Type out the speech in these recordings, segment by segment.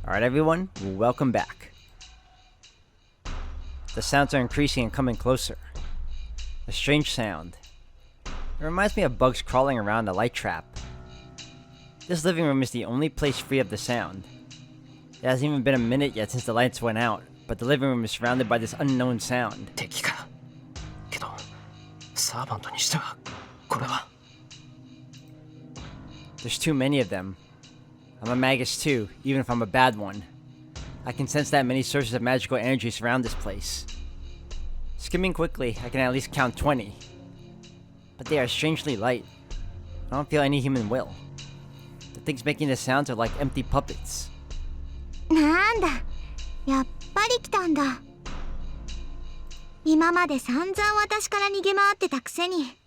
Alright everyone, welcome back. The sounds are increasing and coming closer. A strange sound. It reminds me of bugs crawling around a light trap. This living room is the only place free of the sound. It hasn't even been a minute yet since the lights went out, but the living room is surrounded by this unknown sound. 敵か。けど、サーバントにしては、これは。There's too many of them. I'm a magus too, even if I'm a bad one. I can sense that many sources of magical energy surround this place. Skimming quickly, I can at least count 20. But they are strangely light. I don't feel any human will. The things making the sounds are like empty puppets. なんだ、やっぱり来たんだ。今まで散々私から逃げ回ってたくせに、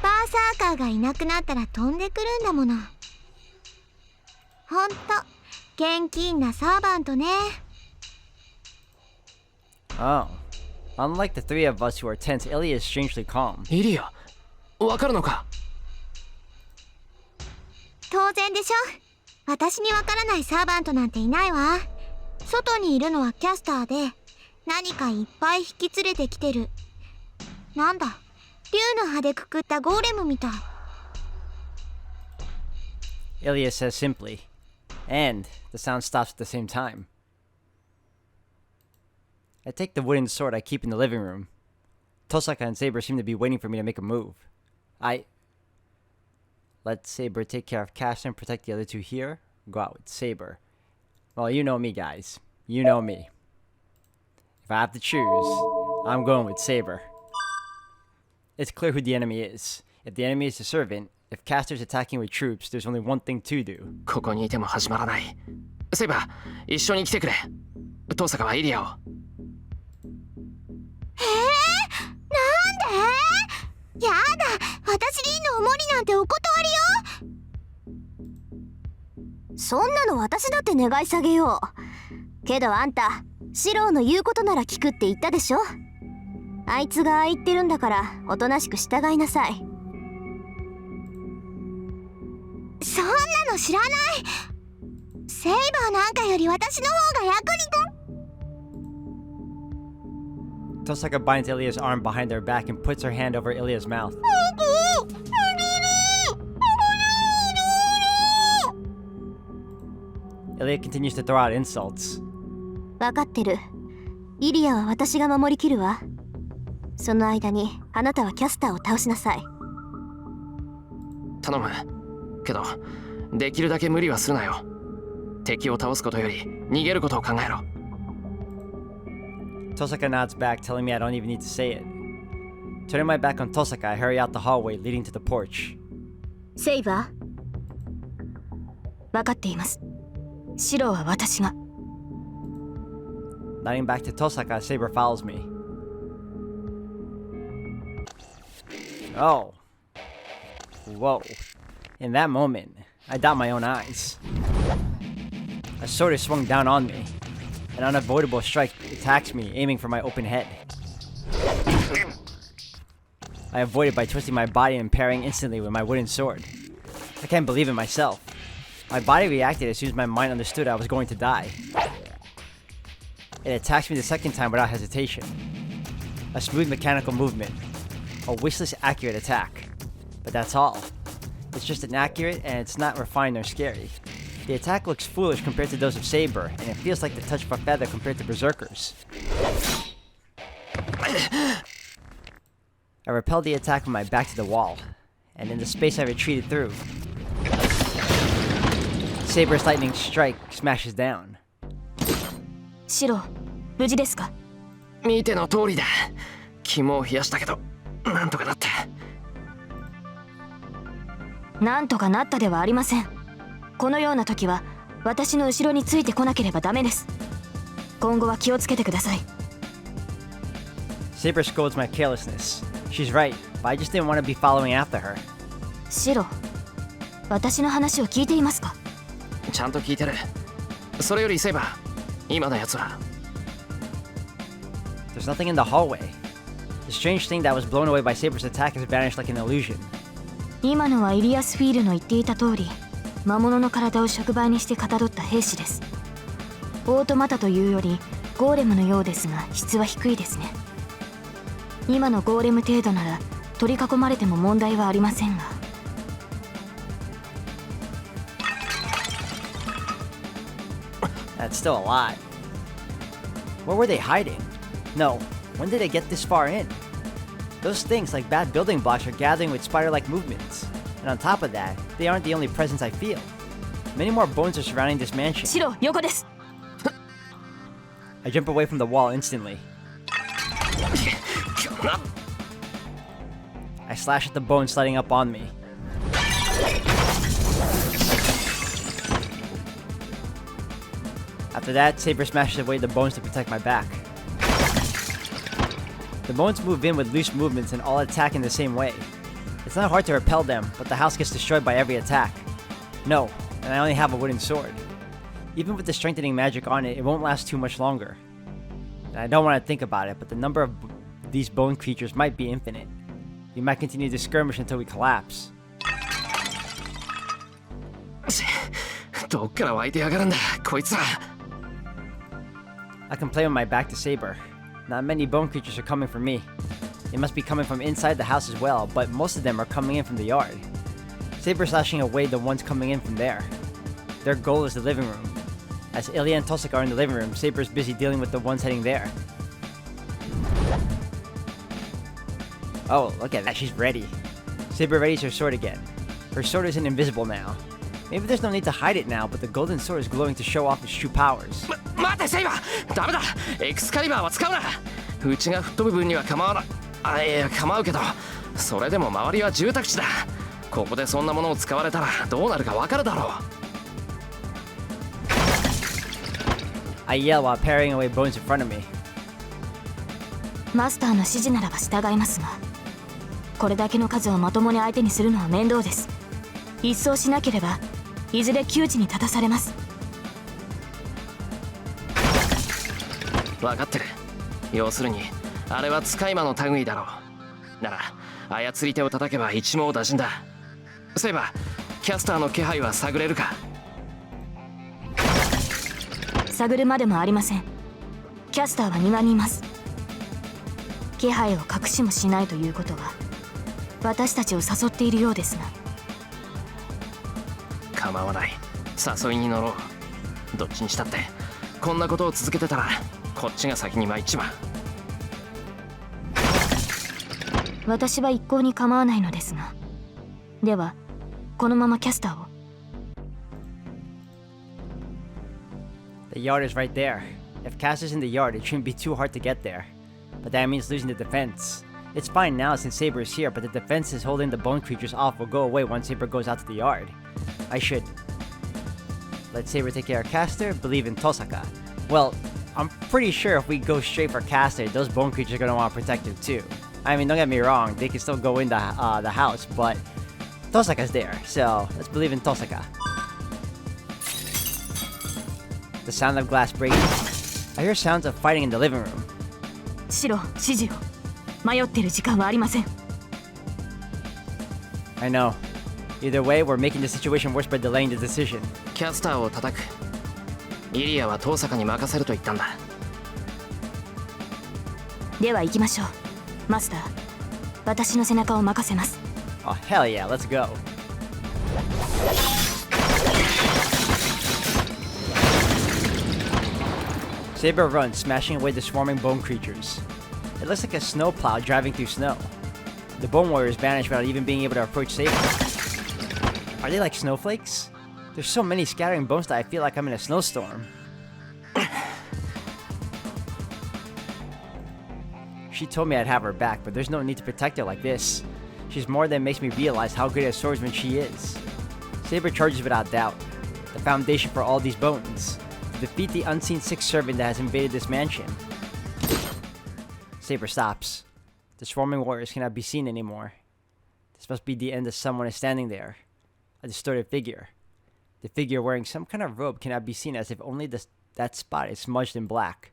バーサーカーがいなくなったら飛んでくるんだもの。ほんと、現金なサーバントね。Oh. Unlike the three of us who are tense, Ilya is strangely calm. イリア、わかるのか？当然でしょ。私にわからないサーバントなんていないわ。外にいるのはキャスターで、何かいっぱい引き連れてきてる。なんだ、竜の葉でくくったゴーレムみたい。Ilya says simply, and the sound stops at the same time. I take the wooden sword I keep in the living room. Tosaka and Saber seem to be waiting for me to make a move. I let Saber take care of Cash and protect the other two here. Go out with Saber. Well, you know me, guys. You know me. If I have to choose, I'm going with Saber. It's clear who the enemy is. If the enemy is the servant, if Caster's attacking with troops, there's only one thing to do. ここにいても始まらない。セイバー、一緒に来てくれ。トサカはイリアを。なんで？やだ、私リンのお守りなんてお断りよ。そんなの私だって願い下げよう。けどあんた、シローの言うことなら聞くって言ったでしょ。あいつがああ言ってるんだからおとなしく従いなさい。そんなの知らない。セイバーなんかより私の方が役に立つ。Tosaka binds Ilya's arm behind their back and puts her hand over Ilya's mouth. Ilya continues to throw out insults. 分かってる。イリアは私が守りきるわ。その間にあなたはキャスターを倒しなさい。頼む。けど、できるだけ無理はするなよ。敵を倒すことより逃げることを考えろ。Tosaka nods back, telling me I don't even need to say it. Turning my back on Tosaka, I hurry out the hallway leading to the porch. セイバー、分かっています。シローは私が。Nodding back to Tosaka, Saber follows me. Oh. Whoa. In that moment, I doubt my own eyes. A sword is swung down on me. An unavoidable strike attacks me, aiming for my open head. I avoid it by twisting my body and parrying instantly with my wooden sword. I can't believe it myself. My body reacted as soon as my mind understood I was going to die. It attacks me the second time without hesitation. A smooth mechanical movement. A wishless accurate attack. But that's all. It's just inaccurate and it's not refined or scary. The attack looks foolish compared to those of Saber, and it feels like the touch of a feather compared to Berserkers. I repelled the attack with my back to the wall, and in the space I retreated through, Saber's lightning strike smashes down. シロー、無事ですか？見ての通りだ。肝を冷やしたけど、なんとかなった。なんとかなったではありません。このような時は私の後ろについてこなければダメです。今後は気をつけてください。Saber scolds my carelessness. She's right, but I just didn't want to be following after her. シロ、私の話を聞いていますか？ちゃんと聞いてる。それよりセイバー、今のやつは。There's nothing in the hallway. The strange thing that was blown away by Saber's attack has vanished like an illusion. 今のはイリアスフィールの言っていた通り、魔物の体を触媒にしてかたどった兵士です。オートマタというよりゴーレムのようですが質は低いですね。今のゴーレム程度なら取り囲まれても問題はありませんが。That's still a lot. Where were they hiding? No, when did they get this far in? Those things, like bad building blocks, are gathering with spider-like movements. And on top of that, they aren't the only presence I feel. Many more bones are surrounding this mansion. シロ、横です。 I jump away from the wall instantly. I slash at the bones sliding up on me. After that, Saber smashes away the bones to protect my back. The bones move in with loose movements and all attack in the same way. It's not hard to repel them, but the house gets destroyed by every attack. No, and I only have a wooden sword. Even with the strengthening magic on it, it won't last too much longer. And I don't want to think about it, but the number of these bone creatures might be infinite. We might continue to skirmish until we collapse. どっから湧いてやがるんだこいつら。 I complain with my back to Saber. Not many bone creatures are coming from me. They must be coming from inside the house as well, but most of them are coming in from the yard. Saber slashing away the ones coming in from there. Their goal is the living room. As Ilya and Tosaka are in the living room, Saber is busy dealing with the ones heading there. Oh, look at that, she's ready. Saber readies her sword again. Her sword isn't invisible now. Maybe there's no need to hide it now, but the golden sword is glowing to show off its true powers. 待てセイバーダメだエクスカリバーは使うなうちが吹っ飛ぶ分には構わないいや構うけどそれでも周りは住宅地だここでそんなものを使われたらどうなるかわかるだろう I yell while parrying away bones in front of me. マスターの指示ならば従いますが、これだけの数をまともに相手にするのは面倒です。一掃しなければいずれ窮地に立たされます。分かってる要するにあれは使い魔の類だろうなら操り手を叩けば一網打尽だそういえばキャスターの気配は探れるか探るまでもありません。キャスターは庭にいます。気配を隠しもしないということは私たちを誘っているようですが構わない誘いに乗ろうどっちにしたってこんなことを続けてたらこっちが先に参っちまう私は一向に構わないのですがではこのままキャスターを The yard is right there. If Cass is in the yard, it shouldn't be too hard to get there. But that means losing the defense. It's fine now since Saber is here, but the defenses holding the bone creatures off will go away once Saber goes out to the yard. I should let Saber take care of Caster, believe in Tosaka. Well, I'm pretty sure if we go straight for Caster, those bone creatures are gonna want to protect her too. I mean, don't get me wrong, they can still go in the house, but Tosaka's there, so let's believe in Tosaka. The sound of glass breaking. I hear sounds of fighting in the living room. シロ、指示を。迷ってる時間はありません。I know. Either way, we're making the situation worse by delaying the decision. キャスターを叩くイリアは遠坂に任せると言ったんだでは行きましょう。マスター、私の背中を任せます。Oh, hell yeah, let's go. Saber runs, smashing away the swarming bone creatures. It looks like a snowplow driving through snow. The bone warriors vanish without even being able to approach Saber. Are they like snowflakes? There's so many scattering bones that I feel like I'm in a snowstorm. She told me I'd have her back, but there's no need to protect her like this. She's more than makes me realize how good a swordsman she is. Saber charges without doubt, the foundation for all these bones. To defeat the unseen sixth servant that has invaded this mansion. Saber stops. The swarming warriors cannot be seen anymore. This must be the end as someone is standing there. A distorted figure. The figure wearing some kind of robe cannot be seen as if only that spot is smudged in black.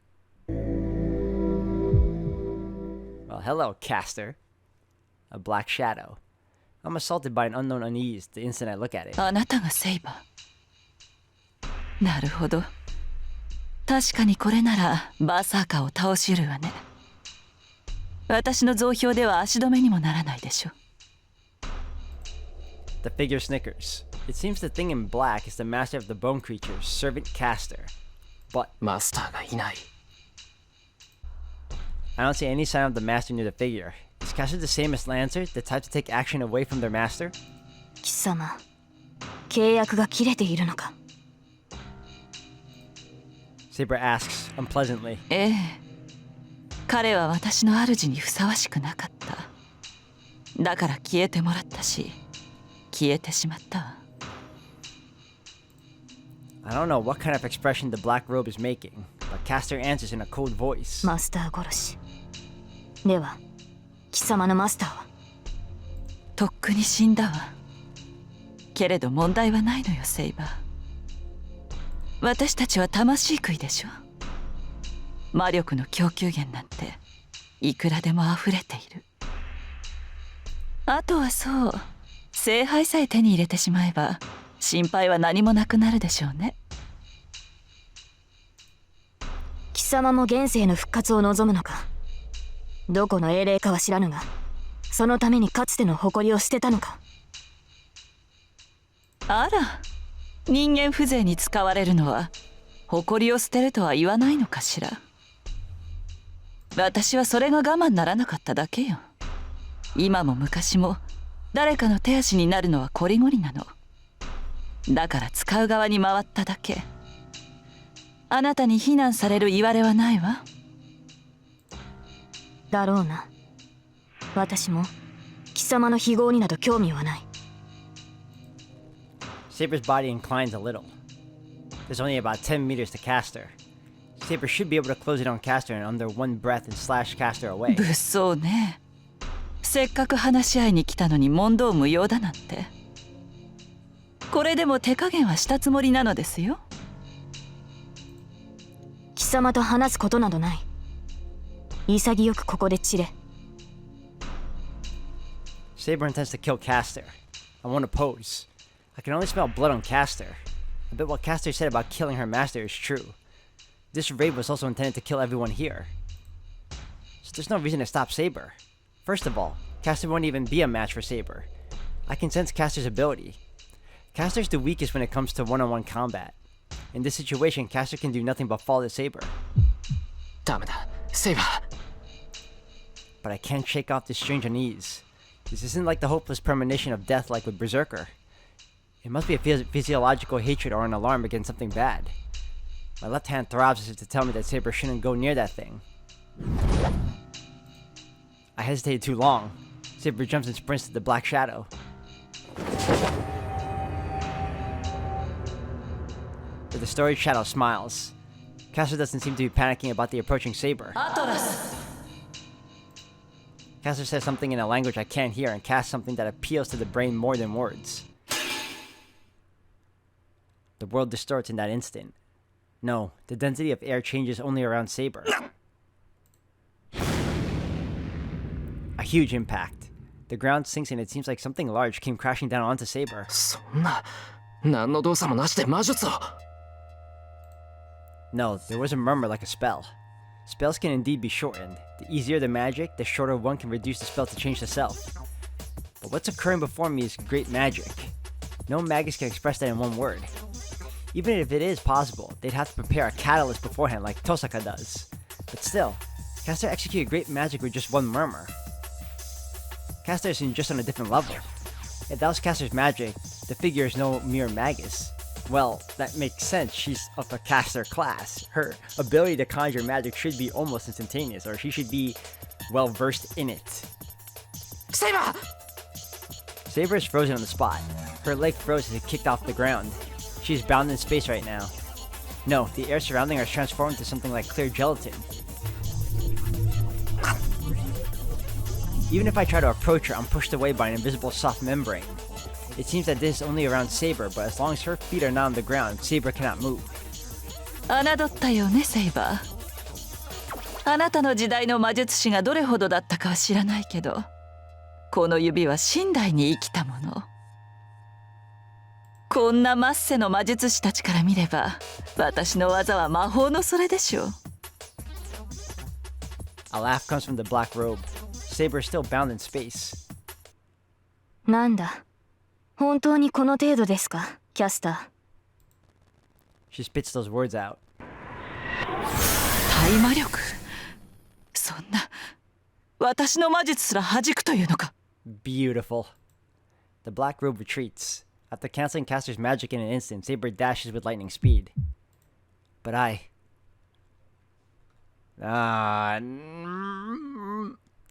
Well, hello, Caster. A black shadow. I'm assaulted by an unknown unease the instant I look at it. あなたがセイバー。なるほど。確かにこれならバーサーカーを倒し得るわね。私の増票では足止めにもならないでしょ。 The figure snickers. It seems the thing in black is the master of the bone creature's servant Caster. But マスターがいない。 I don't see any sign of the master near the figure. Is Caster the same as Lancer, the type to take action away from their master? 貴様、契約が切れているのか。 Saber asks, unpleasantly. ええ、彼は私の主にふさわしくなかった。だから消えてもらったし、消えてしまったわ。 I don't know what kind of expression the black robe is making, but Caster answers in a cold voice. マスター殺し。では、貴様のマスターは。とっくに死んだわ。けれど問題はないのよ、セイバー。私たちは魂食いでしょ。魔力の供給源なんていくらでも溢れている。あとはそう、聖杯さえ手に入れてしまえば心配は何もなくなるでしょうね。貴様も現世の復活を望むのか。どこの英霊かは知らぬが、そのためにかつての誇りを捨てたのか。あら、人間風情に使われるのは誇りを捨てるとは言わないのかしら。私はそれが我慢ならなかっただけよ。今も昔も誰かの手足になるのはこりごりなの。だから使う側に回っただけ。あなたに非難されるいわれはないわ。だろうな。私も貴様の非業になど興味はない。 Saber's body inclines a little. There's only about 10 meters to Caster. Saber should be able to close it on Caster in under one breath and slash Caster away. 物騒ね。せっかく話し合いに来たのに問答無用だなんて。これでも手加減はしたつもりなのですよ。貴様と話すことなどない。潔くここで散れ。 Saber intends to kill Caster. I won't oppose. I can only smell blood on Caster. I bet what Caster said about killing her master is true. This raid was also intended to kill everyone here. So there's no reason to stop Saber. First of all, Caster won't even be a match for Saber. I can sense Caster's ability. Caster's the weakest when it comes to one-on-one combat. In this situation, Caster can do nothing but fall to Saber. ダメだ、セイバー。 But I can't shake off this strange unease. This isn't like the hopeless premonition of death like with Berserker. It must be a physiological hatred or an alarm against something bad. My left hand throbs as if to tell me that Saber shouldn't go near that thing. I hesitated too long. Saber jumps and sprints to the black shadow. The distorted shadow smiles. Caster doesn't seem to be panicking about the approaching Saber. アトラス。 Caster says something in a language I can't hear and casts something that appeals to the brain more than words. The world distorts in that instant. No, the density of air changes only around Saber. A huge impact. The ground sinks and it seems like something large came crashing down onto Saber. そんな、何の動作もなしで魔術を。 No, there was a murmur like a spell. Spells can indeed be shortened. The easier the magic, the shorter one can reduce the spell to change the self. But what's occurring before me is great magic. No magus can express that in one word. Even if it is possible, they'd have to prepare a catalyst beforehand like Tosaka does. But still, Caster executed great magic with just one murmur. Caster is just on a different level. If that was Caster's magic, the figure is no mere magus. Well, that makes sense. She's of a Caster class. Her ability to conjure magic should be almost instantaneous, or she should be well versed in it. セイバー。 Saber is frozen on the spot. Her leg froze as it kicked off the ground. She's bound in space right now. No, the air surrounding her is transformed into something like clear gelatin. Even if I try to approach her, I'm pushed away by an invisible soft membrane. It seems that this is only around Saber, but as long as her feet are not on the ground, Saber cannot move. 侮ったよね、セイバー。あなたの時代の魔術師がどれほどだったかは知らないけど、この指は寝台に生きたもの。こんなマッセの魔術師たちから見れば私の技は魔法のそれでしょう。 A laugh comes from the black robe. Saber is still bound in space. なんだ、本当にこの程度ですか、キャスター。 She spits those words out. 大魔力、そんな私の魔術すら弾くというのか。 Beautiful. The black robe retreats. After canceling Caster's magic in an instant, Saber dashes with lightning speed. But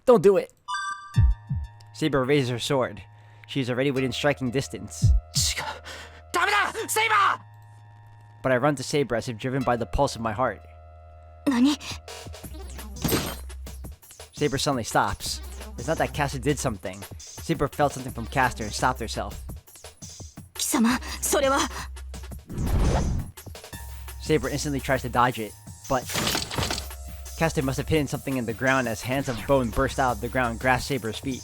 don't do it. Saber raises her sword. She is already within striking distance. 違う、ダメだセイバ But I run to Saber as if driven by the pulse of my heart. 何？ Saber suddenly stops. It's not that Caster did something. Saber felt something from Caster and stopped herself. 貴様、それは。 Saber instantly tries to dodge it, but Caster must have hidden something in the ground as hands of bone burst out of the ground and grasp Saber's feet.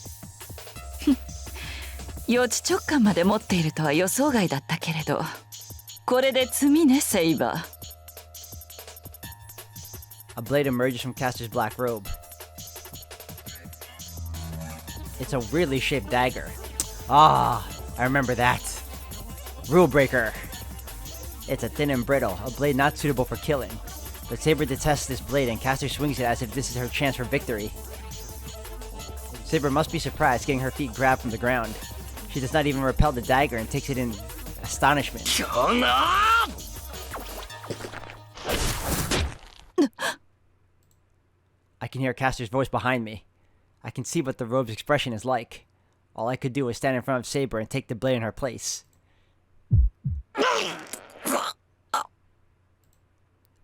予知直感まで持っているとは予想外だったけれど、これで罪ね、セイバー。 A blade emerges from Caster's black robe. It's a weirdly shaped dagger. Ah, I remember that. Rule breaker. It's a thin and brittle, a blade not suitable for killing. But Saber detests this blade and Caster swings it as if this is her chance for victory. Saber must be surprised getting her feet grabbed from the ground. She does not even repel the dagger and takes it in astonishment. ー。この I can hear Caster's voice behind me. I can see what the robe's expression is like. All I could do was stand in front of Saber and take the blade in her place.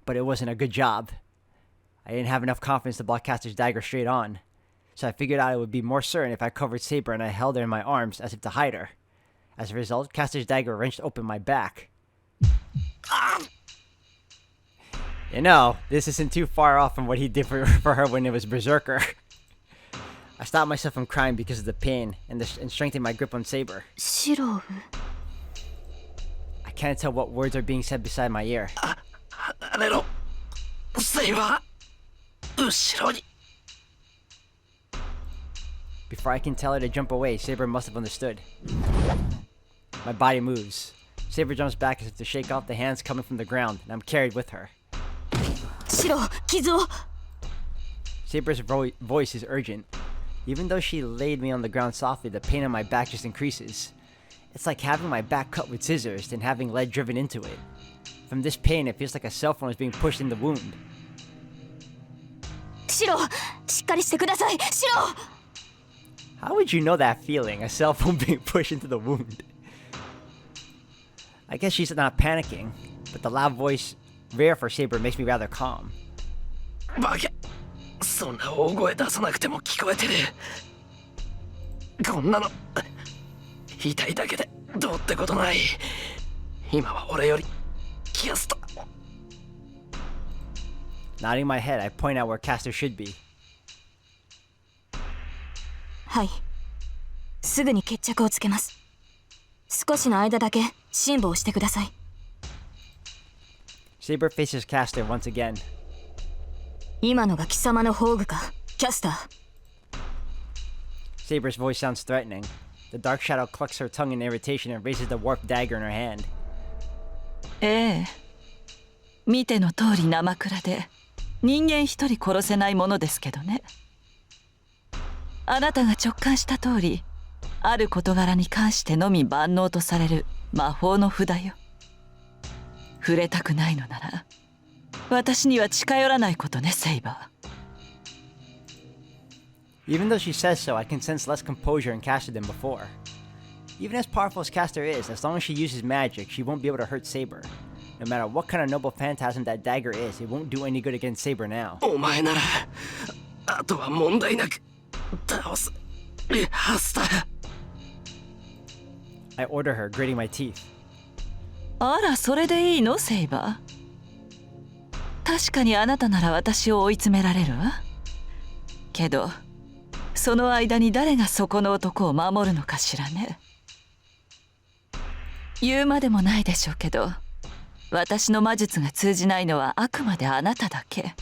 But it wasn't a good job. I didn't have enough confidence to block Caster's dagger straight on. So I figured out it would be more certain if I covered Saber and I held her in my arms as if to hide her. As a result, Caster's dagger wrenched open my back. You know, this isn't too far off from what he did for her when it was Berserker. I stopped myself from crying because of the pain and strengthened my grip on Saber. シロウ。 I can't tell what words are being said beside my ear. 離れろセイバー、後ろに。 Before I can tell her to jump away, Saber must have understood. My body moves. Saber jumps back as if to shake off the hands coming from the ground, and I'm carried with her. シロウ、傷を。 Saber's voice is urgent. Even though she laid me on the ground softly, the pain on my back just increases. It's like having my back cut with scissors and having lead driven into it. From this pain, it feels like a cell phone is being pushed in the wound. シロウ、しっかりしてください、シロウ。 How would you know that feeling? A cell phone being pushed into the wound? I guess she's not panicking, but the loud voice, rare for Saber, makes me rather calm. バカ、そんな大声出さなくても聞こえてる。こんなの痛いだけでどうってことない。今は俺よりキャスト。 Nodding my head, I point out where Caster should be. はい。すぐに決着をつけます。少しの間だけ辛抱してください。 Saber faces Caster once again. 今のが貴様の宝具か、キャスター。 Saber's voice sounds threatening. The dark shadow clucks her tongue in irritation and raises the warped dagger in her hand. ええ、見ての通り生倉で人間一人殺せないものですけどね。あなたが直感した通り、ある事柄に関してのみ万能とされる魔法の札よ。触れたくないのなら私には近寄らないことね、セイバー。 Even though she says so, I can sense less composure in Caster than before. Even as powerful as Caster is, as long as she uses magic, she won't be able to hurt Saber. No matter what kind of noble phantasm that dagger is, it won't do any good against Saber now. お前ならあとは問題なく倒すはずだ。 I order her, gritting my teeth. あら、それでいいの、セイバー。確かにあなたなら私を追い詰められるわ。けどその間に誰がそこの男を守るのかしらね。言うまでもないでしょうけど、私の魔術が通じないのはあくまであなただけ。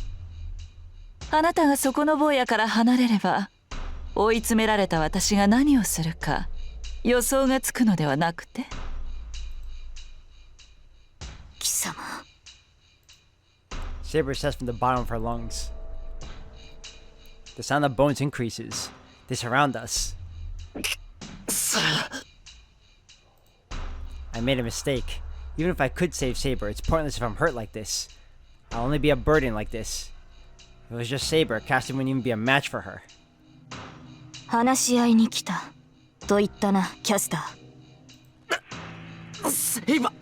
あなたがそこの坊やから離れれば、追い詰められた私が何をするか予想がつくのではなくて。貴様。 Saber says from the bottom of her lungs. The sound of bones increases. They surround us. I made a mistake. Even if I could save Saber, it's pointless if I'm hurt like this. I'll only be a burden like this. If it was just Saber, Caster wouldn't even be a match for her. 話し合いに来たと言ったな、キャスター。セイバー。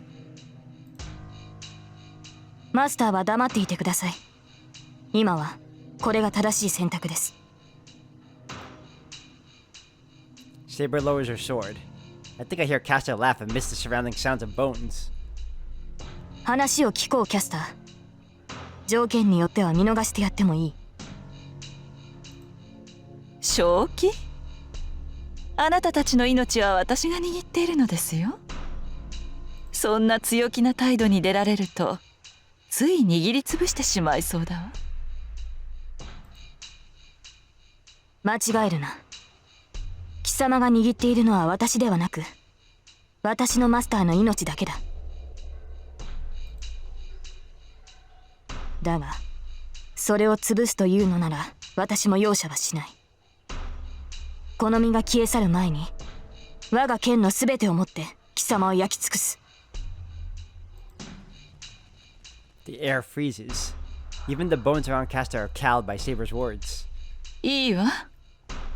マスターは黙っていてください。今はこれが正しい選択です。 Saber lowers her sword. I think I hear Caster laugh amidst the surrounding sounds of bones. 話を聞こう、キャスター。条件によっては見逃してやってもいい。正気？あなたたちの命は私が握っているのですよ。そんな強気な態度に出られると、つい握りつぶしてしまいそうだわ。間違えるな。貴様が握っているのは私ではなく、私のマスターの命だけだ。だが、それを潰すというのなら私も容赦はしない。この身が消え去る前に、我が剣の全てをもって貴様を焼き尽くす。The air freezes. Even the bones around Caster are cowed by Saber's words. いいわ。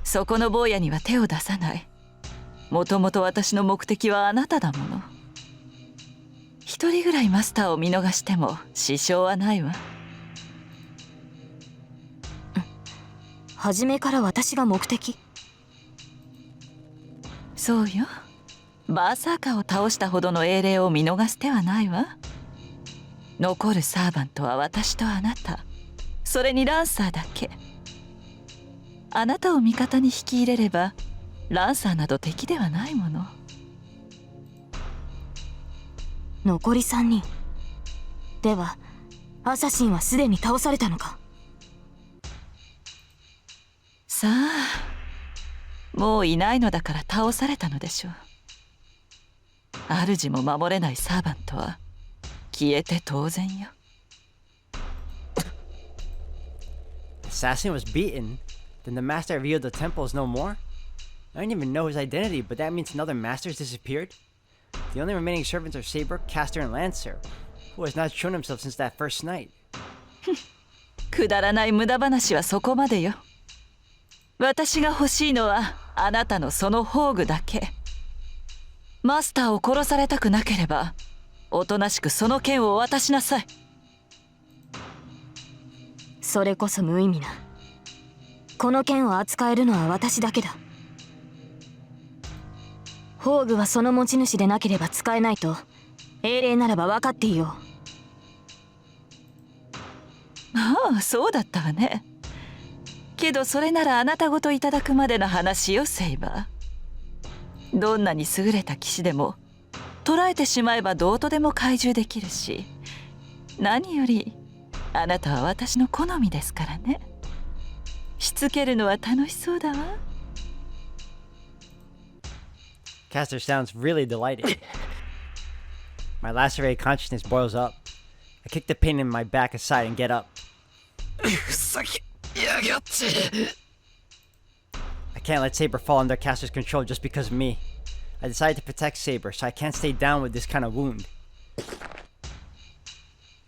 そこの坊やには手を出さない。もともと私の目的はあなただもの。一人ぐらいマスターを見逃しても支障はないわ。初めから私が目的？そうよ。バーサーカーを倒したほどの英霊を見逃す手はないわ。残るサーバントは私とあなた、それにランサーだけ。あなたを味方に引き入れればランサーなど敵ではないもの。残り3人では、アサシンはすでに倒されたのか？さあ、もういないのだから倒されたのでしょう。主も守れないサーバントは消えて当然よ。Assassin was beaten? Then the master revealed the temple is no more? I didn't even know his identity, but that means another master's disappeared? The only remaining servants are Saber, Caster, and Lancer, who has not shown himself since that first night. くだらない無駄話はそこまでよ。私が欲しいのはあなたのその宝具だけ。マスターを殺されたくなければ、おとなしくその剣を渡しなさい。それこそ無意味な。この剣を扱えるのは私だけだ。宝具はその持ち主でなければ使えないと、英霊ならば分かっていよう。ああ、そうだったわね。けどそれならあなたごといただくまでの話よ、セイバー。どんなに優れた騎士でも捕らえてしまえばどうとでも懐柔できるし、何よりあなたは私の好みですからね。しつけるのは楽しそうだわ。Caster sounds really delighted. My lacerated consciousness boils up. I kick the pain in my back aside and get up. ふざけやがって。I can't let Saber fall under Caster's control just because of me. I decided to protect Saber, so I can't stay down with this kind of wound.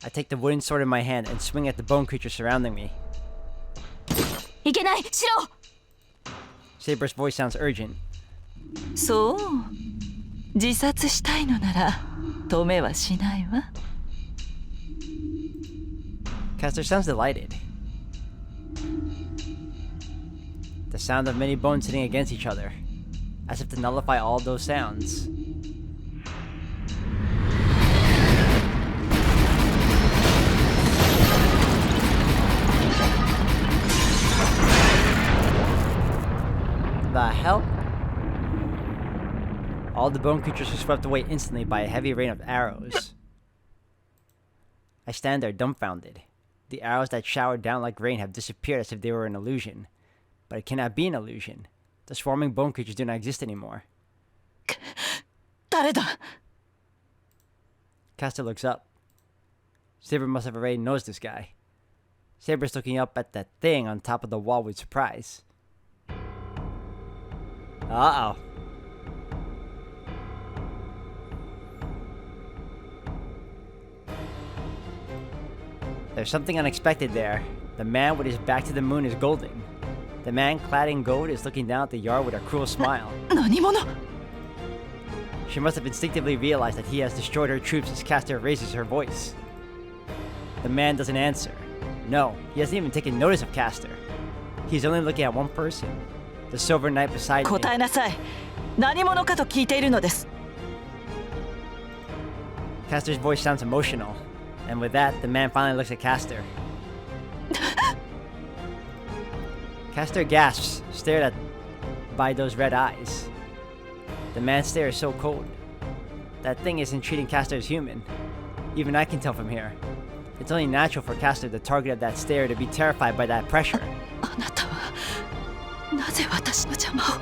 I take the wooden sword in my hand and swing at the bone creature surrounding me. う。いけない、しろ！ Saber's voice sounds urgent. そう、自殺したいのなら止めはしないわ。Caster sounds delighted. The sound of many bones hitting against each other, as if to nullify all those sounds. The hell? All the bone creatures were swept away instantly by a heavy rain of arrows. I stand there dumbfounded. The arrows that showered down like rain have disappeared as if they were an illusion. But it cannot be an illusion. The swarming bone creatures do not exist anymore. 誰だ Castor looks up. Saber must have already noticed this guy. Saber's looking up at that thing on top of the wall with surprise. Uh-oh. There's something unexpected there. The man with his back to the moon is Golding. The man clad in gold is looking down at the yard with a cruel smile. 何者 She must have instinctively realized that he has destroyed her troops as Castor raises her voice. The man doesn't answer. No, he hasn't even taken notice of Castor. He's only looking at one person. The Silver Knight beside him. 答えなさい何者かと聞いているのです Castor's voice sounds emotional. And with that, the man finally looks at Castor. Castor gasps, stared at by those red eyes. The man's stare is so cold. That thing isn't treating Castor as human. Even I can tell from here. It's only natural for Castor, the target of that stare, to be terrified by that pressure. あなたはなぜ私の邪魔を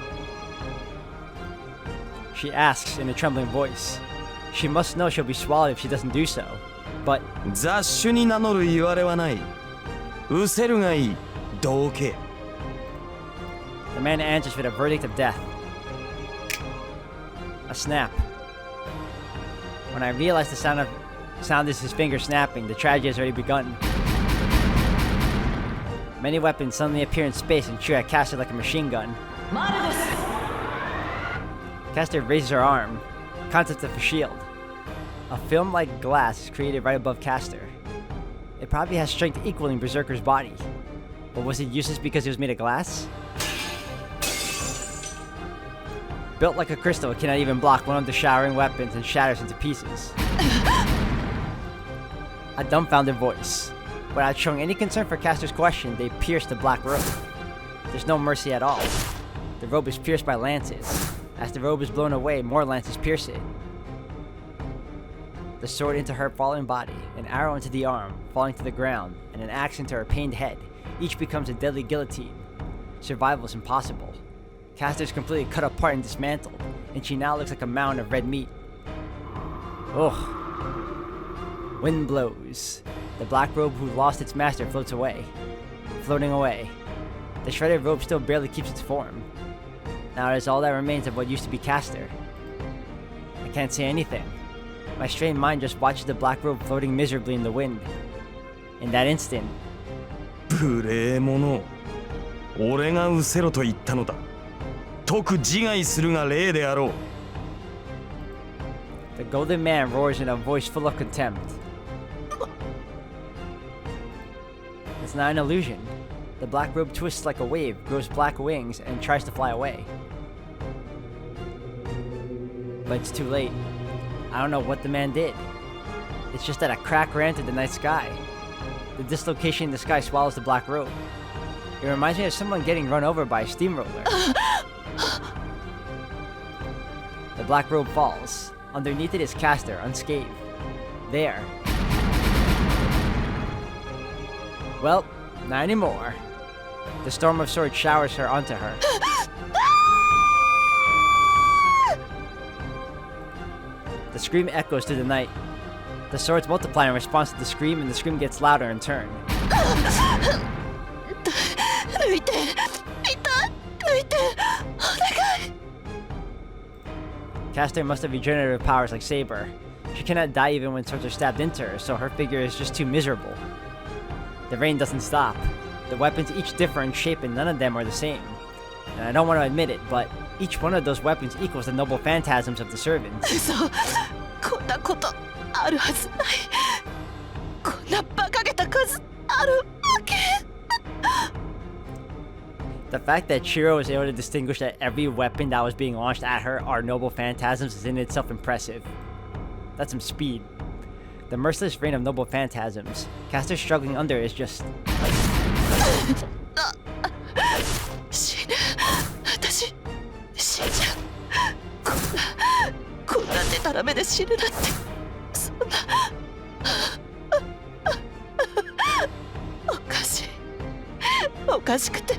She asks in a trembling voice. She must know she'll be swallowed if she doesn't do so. But 雑種に名乗る言われはない。失せるがいい。どうけ。 the man answers with a verdict of death. A snap. When I realize the sound is his finger snapping, the tragedy has already begun. Many weapons suddenly appear in space and shoot at Castor like a machine gun. マルです Castor raises her arm, concept of a shield. A film-like glass is created right above Castor. It probably has strength equaling Berserker's body. But was it useless because it was made of glass? Built like a crystal, it cannot even block one of the showering weapons and shatters into pieces. A dumbfounded voice. Without showing any concern for Castor's question, they pierce the black robe. There's no mercy at all. The robe is pierced by lances. As the robe is blown away, more lances pierce it. The sword into her fallen body, an arrow into the arm, falling to the ground, and an axe into her pained head. Each becomes a deadly guillotine. Survival is impossible. Castor is completely cut apart and dismantled, and she now looks like a mound of red meat. Ugh. Wind blows. The black robe who lost its master floats away. Floating away. The shredded robe still barely keeps its form. Now it is all that remains of what used to be Castor. I can't say anything. My strained mind just watches the black robe floating miserably in the wind. In that instant, 無礼者。俺が失せろと言ったのだ。特自害するが礼であろう。 the golden man roars in a voice full of contempt. It's not an illusion. The black robe twists like a wave, grows black wings, and tries to fly away. But it's too late. I don't know what the man did. It's just that a crack ran through the night sky. The dislocation in the sky swallows the black robe. It reminds me of someone getting run over by a steamroller. The black robe falls. Underneath it is Castor, unscathed. There. Well, not anymore. The storm of swords showers her onto her. The scream echoes through the night. The swords multiply in response to the scream, and the scream gets louder in turn. 抜いて痛い抜いてお願い Castor must have regenerative powers like Saber. She cannot die even when swords are stabbed into her, so her figure is just too miserable. The rain doesn't stop. The weapons each differ in shape and none of them are the same. And I don't want to admit it, but each one of those weapons equals the noble phantasms of the servants. 嘘こんなことあるはずないこんな馬鹿げた数あるわけ The fact that Shiro was able to distinguish that every weapon that was being launched at her are noble phantasms is in itself impressive. That's some speed. The merciless rain of noble phantasms. Castor struggling under is just... 死ぬ私死んじゃうこんなタラ目で死ぬなんて、そんなおかしい、おかしくて